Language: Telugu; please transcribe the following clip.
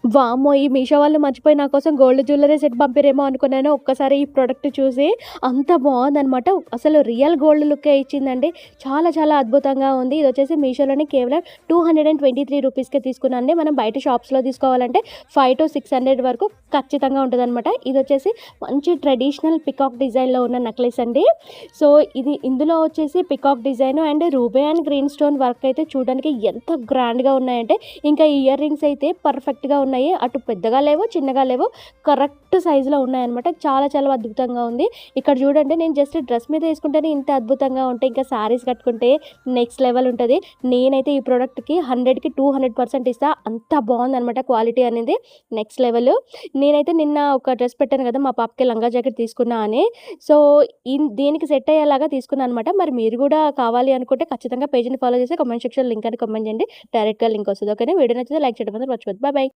వామ్మో! ఈ మీషో వాళ్ళు మర్చిపోయి నా కోసం గోల్డ్ జ్యువెల్లరీ సెట్ పంపిర్రేమో అనుకున్నాను. ఒక్కసారి ఈ ప్రొడక్ట్ చూసి అంత బావుందనమాట. అసలు రియల్ గోల్డ్ లుక్కే ఇచ్చిందండి. చాలా చాలా అద్భుతంగా ఉంది. ఇదొచ్చేసి మీషోలోనే కేవలం 223 రూపీస్‌కే తీసుకున్నానండి. మనం బయట షాప్స్‌లో తీసుకోవాలంటే 500-600 వరకు ఖచ్చితంగా ఉంటదనమాట. ఇదొచ్చేసి మంచి ట్రెడిషనల్ పికాక్ డిజైన్‌లో ఉన్న నెక్లెస్ అండి. సో, ఇందులో వచ్చేసి peacock design and ruby and green stone work అయితే చూడడానికి ఎంత గ్రాండ్‌గా ఉన్నాయంటే, ఇంకా ఇయర్ రింగ్స్ అయితే పర్ఫెక్ట్‌గా ఉన్నాయి. అటు పెద్దగా లేవు, చిన్నగా లేవు. కరెక్ట్ సైజులో ఉన్నాయన్నమాట. చాలా చాలా అద్భుతంగా ఉంది. ఇక్కడ చూడండి, నేను జస్ట్ డ్రెస్ మీద ఏసుకుంటేనే ఇంత అద్భుతంగా ఉంటే, ఇంకా శారీస్ కట్టుకుంటే నెక్స్ట్ లెవెల్ ఉంటది. నేనైతే ఈ ప్రొడక్ట్‌కి 100కి 200% ఇస్తా. అంత బావుందన్నమాట క్వాలిటీ అనేది నెక్స్ట్ లెవెల్. నేనైతే నిన్న ఒక డ్రెస్ పెట్టాను కదా! మా పాపకి లంగా జాకెట్ తీసుకున్నా అని. సో, దీనికి సెట్ అయ్యేలాగా తీసుకున్నా అనమాట. మరి మీరు గూడా కావాలి అనుకుంటే ఖచ్చితంగా పేజ్‌ని ఫాలో చేసి కామెంట్ సెక్షన్‌లో లింక్ అని కామెంట్ చేయండి. డైరెక్ట్‌గా లింక్ వస్తది. ఓకేనా? వీడియో నచ్చితే లైక్ చేయడం మాత్రం మర్చిపోద్దు. Bye bye.